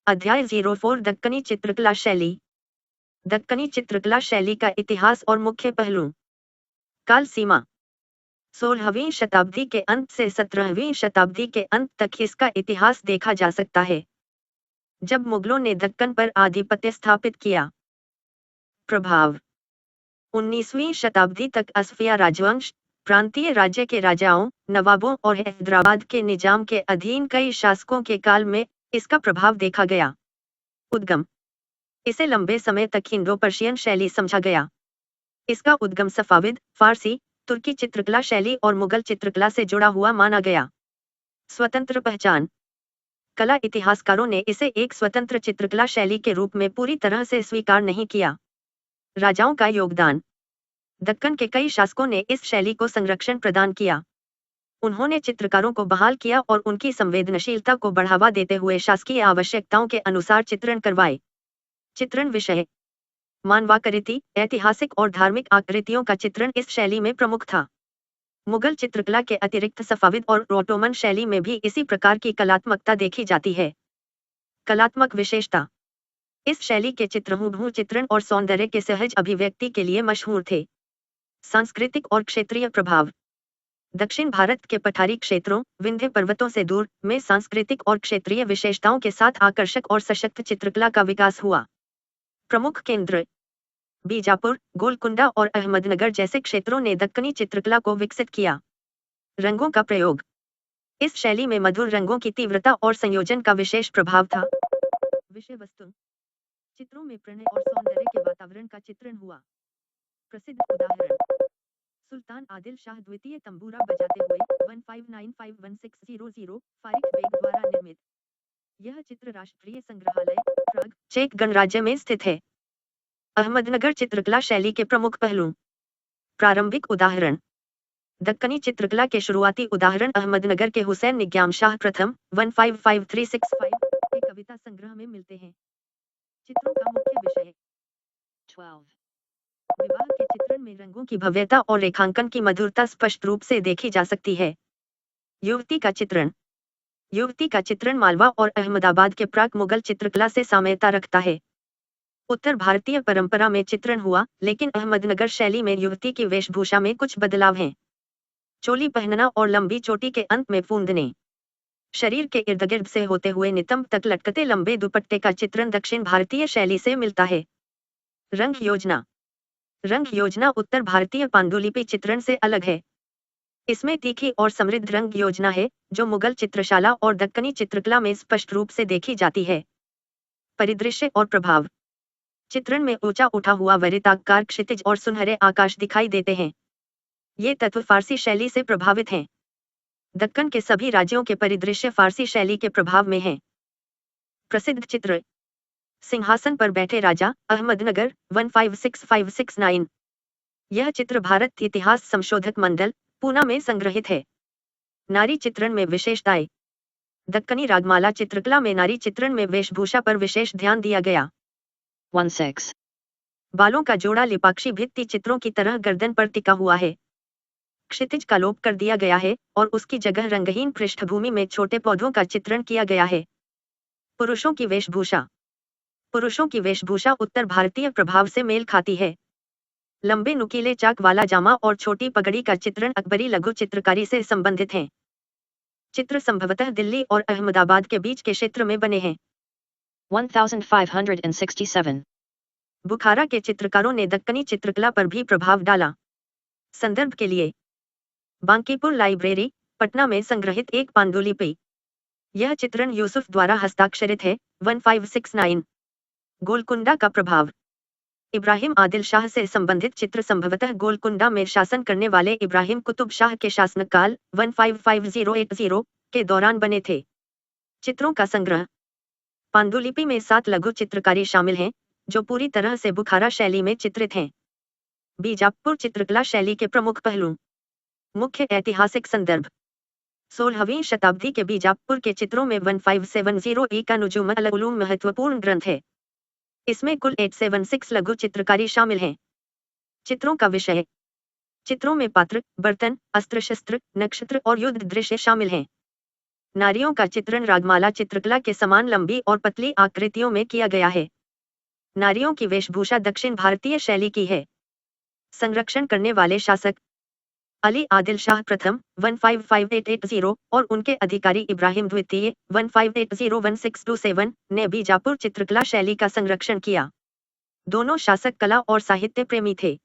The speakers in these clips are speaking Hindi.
अध्याय 04 दक्कनी चित्रकला शैली। दक्कनी चित्रकला शैली का इतिहास और मुख्य पहलू। काल सीमा 16वीं शताब्दी के अंत से 17वीं शताब्दी के अंत तक इसका इतिहास देखा जा सकता है, जब मुगलों ने दक्कन पर आधिपत्य स्थापित किया। प्रभाव 19वीं शताब्दी तक असफिया राजवंश, प्रांतीय राज्य के राजाओं, नवाबों और हैदराबाद के निजाम के अधीन कई शासकों के काल में इसका प्रभाव देखा गया। उद्गम इसे लंबे समय तक इंडो पर्शियन शैली समझा गया। इसका उद्गम सफाविद, फारसी, तुर्की चित्रकला शैली और मुगल चित्रकला से जुड़ा हुआ माना गया। स्वतंत्र पहचान। कला इतिहासकारों ने इसे एक स्वतंत्र चित्रकला शैली के रूप में पूरी तरह से स्वीकार नहीं किया। राजाओं का योगदान। दक्कन के कई शासकों ने इस शैली को संरक्षण प्रदान किया। उन्होंने चित्रकारों को बहाल किया और उनकी संवेदनशीलता को बढ़ावा देते हुए शासकीय आवश्यकताओं के अनुसार चित्रण करवाए। चित्रण विषय। मानवाकृति, ऐतिहासिक और धार्मिक आकृतियों का चित्रण इस शैली में प्रमुख था। मुगल चित्रकला के अतिरिक्त सफाविद और ओटोमन शैली में भी इसी प्रकार की कलात्मकता देखी जाती है। कलात्मक विशेषता। इस शैली के चित्र हूबहू चित्रण और सौंदर्य के सहज अभिव्यक्ति के लिए मशहूर थे। सांस्कृतिक और क्षेत्रीय प्रभाव। दक्षिण भारत के पठारी क्षेत्रों, विंध्य पर्वतों से दूर में सांस्कृतिक और क्षेत्रीय विशेषताओं के साथ आकर्षक और सशक्त चित्रकला का विकास हुआ। प्रमुख केंद्र बीजापुर, गोलकुंडा और अहमदनगर जैसे क्षेत्रों ने दक्कनी चित्रकला को विकसित किया। रंगों का प्रयोग। इस शैली में मधुर रंगों की तीव्रता और संयोजन का विशेष प्रभाव था। विषय वस्तु। चित्रों में प्रणय और सौंदर्य के वातावरण का चित्रण हुआ। प्रसिद्ध उदाहरण सुल्तान आदिल शाह द्वितीय तंबूरा बजाते हुए 1595-1600 फारिक बेग द्वारा निर्मित। यह चित्र राष्ट्रीय संग्रहालय, प्राग, चेक गणराज्य में स्थित है। अहमदनगर चित्रकला शैली के प्रमुख पहलू। प्रारंभिक उदाहरण। दक्कनी चित्रकला के शुरुआती उदाहरण अहमदनगर के हुसैन निग्याम शाह प्रथम 155365 के कविता संग्रह में मिलते हैं। चित्रों का मुख्य विषय। 12 विवाह के चित्रण में रंगों की भव्यता और रेखांकन की मधुरता स्पष्ट रूप से देखी जा सकती है। युवती का चित्रण। युवती का चित्रण मालवा और अहमदाबाद के प्राक मुगल चित्रकला से साम्यता रखता है। उत्तर भारतीय परंपरा में चित्रण हुआ, लेकिन अहमदनगर शैली में युवती की वेशभूषा में कुछ बदलाव हैं। चोली पहनना और लंबी चोटी के अंत में फूंदने। शरीर के इर्द गिर्द से होते हुए नितंब तक लटकते लंबे दुपट्टे का चित्रण दक्षिण भारतीय शैली से मिलता है। रंग योजना। रंग योजना उत्तर भारतीय पांडुलिपि चित्रण से अलग है। इसमें तीखी और समृद्ध रंग योजना है, जो मुगल चित्रशाला और दक्कनी चित्रकला में स्पष्ट रूप से देखी जाती है। परिदृश्य और प्रभाव। चित्रण में ऊंचा उठा हुआ वृत्ताकार क्षितिज और सुनहरे आकाश दिखाई देते हैं। ये तत्व फारसी शैली से प्रभावित हैं। दक्कन के सभी राज्यों के परिदृश्य फारसी शैली के प्रभाव में हैं। प्रसिद्ध चित्र। सिंहासन पर बैठे राजा, अहमदनगर 156569। यह चित्र भारत इतिहास संशोधक मंडल, पूना में संग्रहित है। नारी चित्रण में विशेषताएं। दक्कनी रागमाला चित्रकला में नारी चित्रण में वेशभूषा पर विशेष ध्यान दिया गया। 16 बालों का जोड़ा लिपाक्षी भित्ति चित्रों की तरह गर्दन पर टिका हुआ है। क्षितिज का लोप कर दिया गया है और उसकी जगह रंगहीन पृष्ठभूमि में छोटे पौधों का चित्रण किया गया है। पुरुषों की वेशभूषा। पुरुषों की वेशभूषा उत्तर भारतीय प्रभाव से मेल खाती है। लंबे नुकीले चाक वाला जामा और छोटी पगड़ी का चित्रण अकबरी लघु चित्रकारी से संबंधित है। चित्र संभवतः दिल्ली और अहमदाबाद के बीच के क्षेत्र में बने हैं। 1567 बुखारा के चित्रकारों ने दक्कनी चित्रकला पर भी प्रभाव डाला। संदर्भ के लिए बांकीपुर लाइब्रेरी, पटना में संग्रहित एक पांडुलिपि। यह चित्रण यूसुफ द्वारा हस्ताक्षरित है। 1569 गोलकुंडा का प्रभाव। इब्राहिम आदिल शाह से संबंधित चित्र संभवतः गोलकुंडा में शासन करने वाले इब्राहिम कुतुब शाह के शासनकाल 1550-80 के दौरान बने थे। चित्रों का संग्रह। पांडुलिपि में 7 लघु चित्रकारी शामिल हैं, जो पूरी तरह से बुखारा शैली में चित्रित हैं। बीजापुर चित्रकला शैली के प्रमुख पहलू। मुख्य ऐतिहासिक संदर्भ। 16वीं शताब्दी के बीजापुर के चित्रों में 1570 का नुजुम अल उलूम महत्वपूर्ण ग्रंथ है। इसमें कुल 876 लघु चित्रकारी शामिल हैं। चित्रों का विषय। चित्रों में पात्र, बर्तन, अस्त्र शस्त्र, नक्षत्र और युद्ध दृश्य शामिल हैं। नारियों का चित्रण रागमाला चित्रकला के समान लंबी और पतली आकृतियों में किया गया है। नारियों की वेशभूषा दक्षिण भारतीय शैली की है। संरक्षण करने वाले शासक अली आदिल शाह प्रथम 155880 और उनके अधिकारी इब्राहिम द्वितीय 15801627 ने बीजापुर चित्रकला शैली का संरक्षण किया। दोनों शासक कला और साहित्य प्रेमी थे।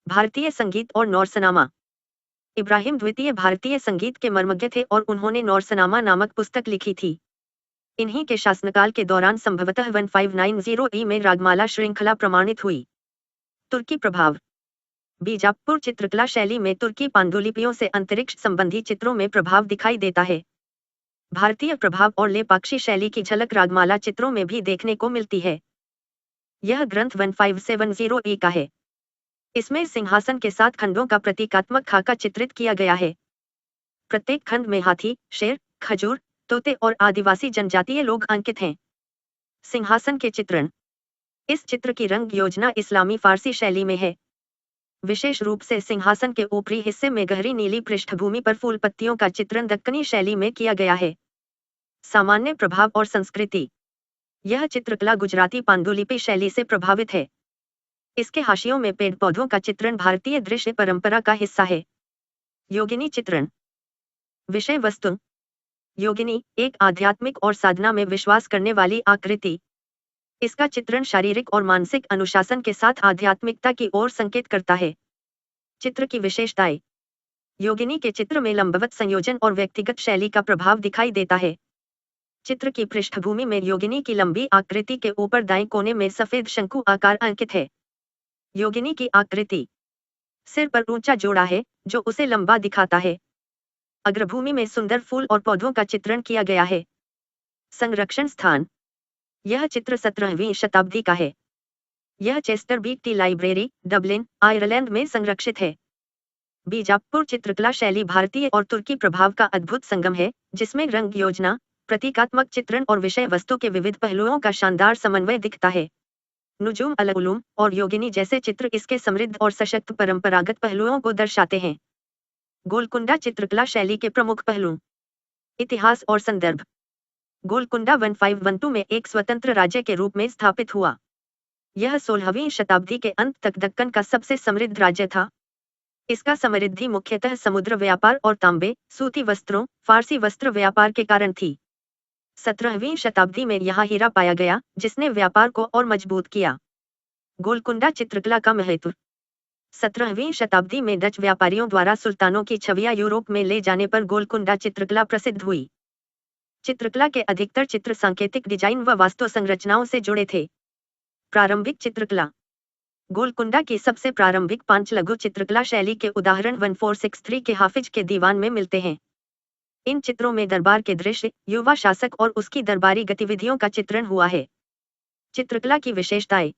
भारतीय संगीत और नौरसनामा इब्राहिम द्वितीय भारतीय संगीत के मर्मज्ञ थे और उन्होंने नौरसनामा नामक पुस्तक लिखी थी। इन्हीं के शासनकाल के दौरान संभवतः 1590 ई में रागमाला श्रृंखला प्रमाणित हुई। तुर्की प्रभाव बीजापुर चित्रकला शैली में तुर्की पांडुलिपियों से अंतरिक्ष संबंधी चित्रों में प्रभाव दिखाई देता है। भारतीय प्रभाव और लेपाक्षी शैली की झलक रागमाला चित्रों में भी देखने को मिलती है। यह ग्रंथ 1570 ई का है। इसमें सिंहासन के 7 खंडों का प्रतीकात्मक खाका चित्रित किया गया है। प्रत्येक खंड में हाथी, शेर, खजूर, तोते और आदिवासी जनजातीय लोग अंकित हैं। सिंहासन के चित्रण इस चित्र की रंग योजना इस्लामी फारसी शैली में है। विशेष रूप से सिंहासन के ऊपरी हिस्से में गहरी नीली पृष्ठभूमि पर फूल पत्तियों का चित्रण दक्कनी शैली में किया गया है। सामान्य प्रभाव और संस्कृति यह चित्रकला गुजराती पांडुलिपि शैली से प्रभावित है। इसके हाशियों में पेड़ पौधों का चित्रण भारतीय दृश्य परंपरा का हिस्सा है। योगिनी चित्रण विषय वस्तु योगिनी एक आध्यात्मिक और साधना में विश्वास करने वाली आकृति। इसका चित्रण शारीरिक और मानसिक अनुशासन के साथ आध्यात्मिकता की ओर संकेत करता है। चित्र की विशेषताएं योगिनी के चित्र में लंबवत संयोजन और व्यक्तिगत शैली का प्रभाव दिखाई देता है। चित्र की पृष्ठभूमि में योगिनी की लंबी आकृति के ऊपर दाएं कोने में सफेद शंकु आकार अंकित है। योगिनी की आकृति सिर पर ऊंचा जोड़ा है जो उसे लंबा दिखाता है। अग्रभूमि में सुंदर फूल और पौधों का चित्रण किया गया है। संरक्षण स्थान यह चित्र 17वीं शताब्दी का है। यह Chester BT library, Dublin, Ireland में संरक्षित है। बीजापुर चित्रकला शैली भारतीय और तुर्की प्रभाव का अद्भुत संगम है, जिसमें रंग योजना, प्रतीकात्मक चित्रण और विषय वस्तु के विविध पहलुओं का शानदार समन्वय दिखता है। नुजूम अल-उलूम और योगिनी जैसे चित्र इसके समृद्ध और सशक्त परंपरागत पहलुओं को दर्शाते हैं। गोलकुंडा चित्रकला शैली के प्रमुख पहलू इतिहास और संदर्भ गोलकुंडा 1512 में एक स्वतंत्र राज्य के रूप में स्थापित हुआ। यह 16वीं शताब्दी के अंत तक दक्कन का सबसे समृद्ध राज्य था। इसका समृद्धि मुख्यतः समुद्र व्यापार और तांबे, सूती वस्त्रों, फारसी वस्त्र व्यापार के कारण थी। 17वीं शताब्दी में यहाँ हीरा पाया गया, जिसने व्यापार को और मजबूत किया। गोलकुंडा चित्रकला का महत्व 17वीं शताब्दी में डच व्यापारियों द्वारा सुल्तानों की छवियां यूरोप में ले जाने पर गोलकुंडा चित्रकला प्रसिद्ध हुई। चित्रकला के अधिकतर चित्र सांकेतिक डिजाइन व वास्तु संरचनाओं से जुड़े थे। प्रारंभिक चित्रकला गोलकुंडा की सबसे प्रारंभिक 5 लघु चित्रकला शैली के उदाहरण 1463 के हाफिज के दीवान में मिलते हैं। इन चित्रों में दरबार के दृश्य, युवा शासक और उसकी दरबारी गतिविधियों का चित्रण हुआ है। चित्रकला की विशेषताएं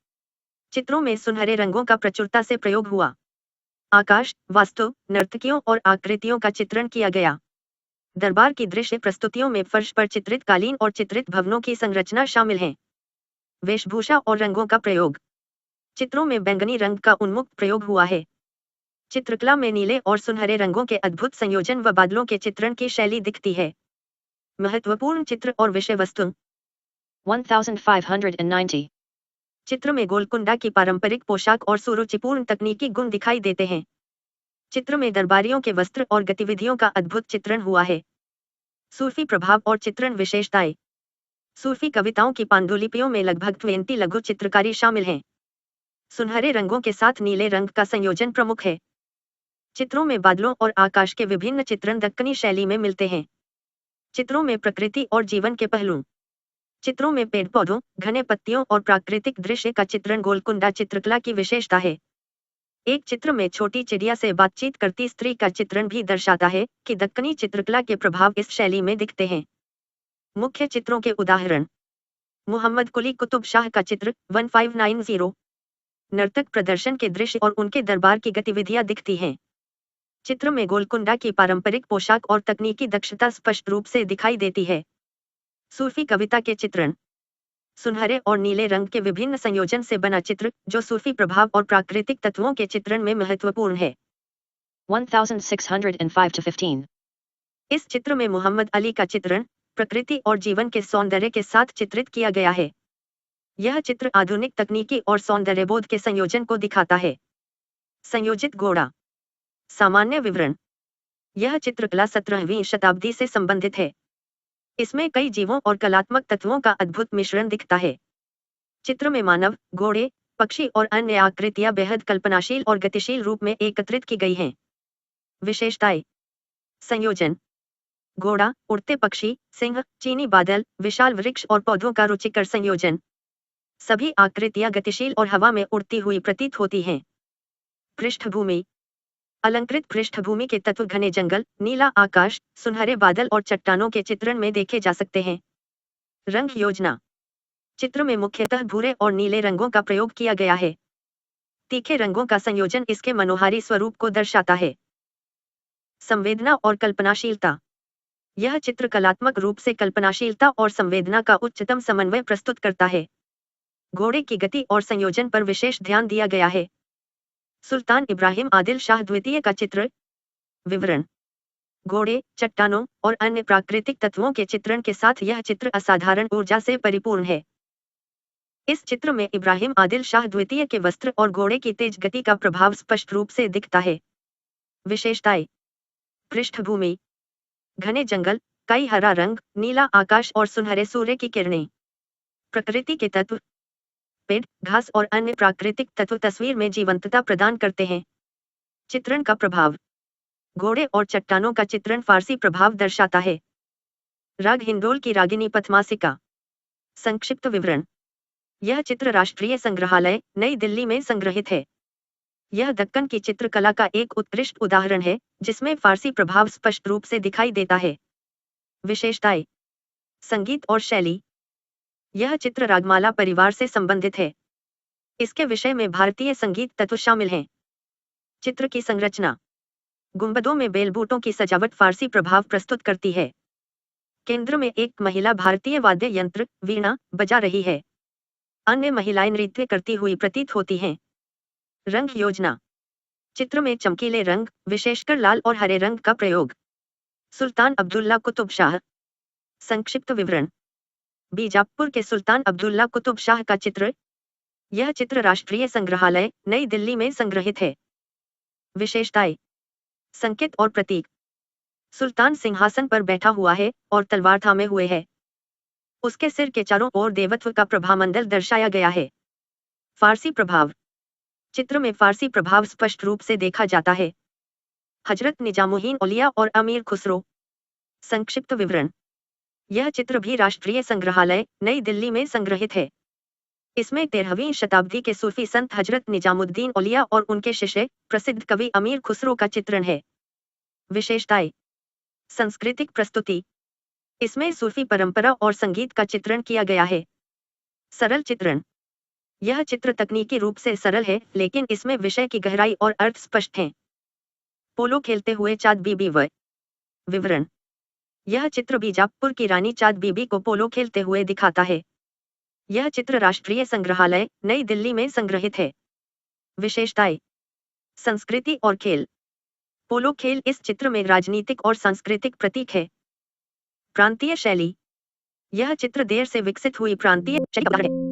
चित्रों में सुनहरे रंगों का प्रचुरता से प्रयोग हुआ। आकाश, वास्तु, नर्तकियों और आकृतियों का चित्रण किया गया। दरबार की दृश्य प्रस्तुतियों में फर्श पर चित्रित कालीन और चित्रित भवनों की संरचना शामिल है। वेशभूषा और रंगों का प्रयोग चित्रों में बैंगनी रंग का उन्मुक्त प्रयोग हुआ है। चित्रकला में नीले और सुनहरे रंगों के अद्भुत संयोजन व बादलों के चित्रण की शैली दिखती है। महत्वपूर्ण चित्र और विषय वस्तु 1590 चित्र में गोलकुंडा की पारंपरिक पोशाक और सुरुचिपूर्ण तकनीकी गुण दिखाई देते हैं। चित्र में दरबारियों के वस्त्र और गतिविधियों का अद्भुत चित्रण हुआ है। सूफी प्रभाव और चित्रण विशेषताएं सूफी कविताओं की पांडुलिपियों में लगभग 20 लघु चित्रकारी शामिल हैं। सुनहरे रंगों के साथ नीले रंग का संयोजन प्रमुख है। चित्रों में बादलों और आकाश के विभिन्न चित्रण दक्कनी शैली में मिलते हैं। चित्रों में प्रकृति और जीवन के पहलू चित्रों में पेड़ पौधों, घने पत्तियों और प्राकृतिक दृश्य का चित्रण गोलकुंडा चित्रकला की विशेषता है। एक चित्र में छोटी चिड़िया से बातचीत करती स्त्री का चित्रण भी दर्शाता है कि दक्कनी चित्रकला के प्रभाव इस शैली में दिखते हैं। मुख्य चित्रों के उदाहरण मुहम्मद कुली कुतुब शाह का चित्र 1590 नर्तक प्रदर्शन के दृश्य और उनके दरबार की गतिविधियां दिखती हैं। चित्र में गोलकुंडा की पारंपरिक पोशाक और तकनीकी दक्षता स्पष्ट रूप से दिखाई देती है। सूफी कविता के चित्रण सुनहरे और नीले रंग के विभिन्न संयोजन से बना चित्र जो सूफी प्रभाव और प्राकृतिक तत्वों के चित्रण में महत्वपूर्ण है। 1605 to 15 इस चित्र में मोहम्मद अली का चित्रण प्रकृति और जीवन के सौंदर्य के साथ चित्रित किया गया है। यह चित्र आधुनिक तकनीकी और सौंदर्यबोध के संयोजन को दिखाता है। संयोजित घोड़ा। सामान्य विवरण। यह चित्रकला 17वीं शताब्दी से संबंधित है। इसमें कई जीवों और कलात्मक तत्वों का अद्भुत मिश्रण दिखता है। चित्र में मानव, घोड़े, पक्षी और अन्य आकृतियां बेहद कल्पनाशील और गतिशील रूप में एकत्रित की गई हैं। विशेषताएं। संयोजन। घोड़ा, उड़ते पक्षी, सिंह, चीनी बादल, विशाल वृक्ष और पौधों का रुचिकर संयोजन। सभी आकृतियां गतिशील और हवा में उड़ती हुई प्रतीत होती हैं। पृष्ठभूमि। अलंकृत पृष्ठभूमि के तत्व घने जंगल, नीला आकाश, सुनहरे बादल और चट्टानों के चित्रण में देखे जा सकते हैं। रंग योजना। चित्र में मुख्यतः भूरे और नीले रंगों का प्रयोग किया गया है। तीखे रंगों का संयोजन इसके मनोहारी स्वरूप को दर्शाता है। संवेदना और कल्पनाशीलता। यह चित्र कलात्मक रूप से कल्पनाशीलता और संवेदना का उच्चतम समन्वय प्रस्तुत करता है। घोड़े की गति और संयोजन पर विशेष ध्यान दिया गया है। सुल्तान इब्राहिम आदिल शाह द्वितीय का चित्र। विवरण। घोड़े, चट्टानों और अन्य प्राकृतिक तत्वों के चित्रण के साथ यह चित्र असाधारण ऊर्जा से परिपूर्ण है। इस चित्र में इब्राहिम आदिल शाह द्वितीय के वस्त्र और घोड़े की तेज गति का प्रभाव स्पष्ट रूप से दिखता है। विशेषताएं। पृष्ठभूमि। घने जंगल, कई हरा रंग, नीला आकाश और सुनहरे सूर्य की किरणें। प्रकृति के तत्व, पेड़, घास और अन्य प्राकृतिक तत्व तस्वीर में जीवंतता प्रदान करते हैं। चित्रण का प्रभाव। घोड़े और चट्टानों का चित्रण फारसी प्रभाव दर्शाता है। राग हिंडोल की रागिनी पथमासिका। संक्षिप्त विवरण। यह चित्र राष्ट्रीय संग्रहालय, नई दिल्ली में संग्रहित है। यह दक्कन की चित्रकला का एक उत्कृष्ट उदाहरण है, जिसमें फारसी प्रभाव स्पष्ट रूप से दिखाई देता है। विशेषताएं। संगीत और शैली। यह चित्र रागमाला परिवार से संबंधित है। इसके विषय में भारतीय संगीत तत्व शामिल हैं। चित्र की संरचना। गुंबदों में बेलबूटों की सजावट फारसी प्रभाव प्रस्तुत करती है। केंद्र में एक महिला भारतीय वाद्य यंत्र वीणा बजा रही है। अन्य महिलाएं नृत्य करती हुई प्रतीत होती हैं। रंग योजना। चित्र में चमकीले रंग, विशेषकर लाल और हरे रंग का प्रयोग। सुल्तान अब्दुल्ला कुतुब शाह। संक्षिप्त विवरण। बीजापुर के सुल्तान अब्दुल्ला कुतुब शाह का चित्र। यह चित्र राष्ट्रीय संग्रहालय, नई दिल्ली में संग्रहित है। विशेषताएं। संकेत और प्रतीक। सुल्तान सिंहासन पर बैठा हुआ है और तलवार थामे हुए है। उसके सिर के चारों ओर देवत्व का प्रभामंडल दर्शाया गया है। फारसी प्रभाव। चित्र में फारसी प्रभाव स्पष्ट रूप से देखा जाता है। हजरत निजामुद्दीन औलिया और अमीर खुसरो। संक्षिप्त विवरण। यह चित्र भी राष्ट्रीय संग्रहालय, नई दिल्ली में संग्रहित है। इसमें 13वीं शताब्दी के सूफी संत हजरत निजामुद्दीन औलिया और उनके शिष्य, प्रसिद्ध कवि अमीर खुसरो का चित्रण है। विशेषताएं। सांस्कृतिक प्रस्तुति। इसमें सूफी परंपरा और संगीत का चित्रण किया गया है। सरल चित्रण। यह चित्र तकनीकी रूप से सरल है, लेकिन इसमें विषय की गहराई और अर्थ स्पष्ट हैं। पोलो खेलते हुए चाँद बीबी व विवरण। यह चित्र बीजापुर की रानी चाँद बीबी को पोलो खेलते हुए दिखाता है। यह चित्र राष्ट्रीय संग्रहालय, नई दिल्ली में संग्रहित है। विशेषताएं। संस्कृति और खेल। पोलो खेल इस चित्र में राजनीतिक और सांस्कृतिक प्रतीक है। प्रांतीय शैली। यह चित्र देर से विकसित हुई प्रांतीय शैली का उदाहरण है।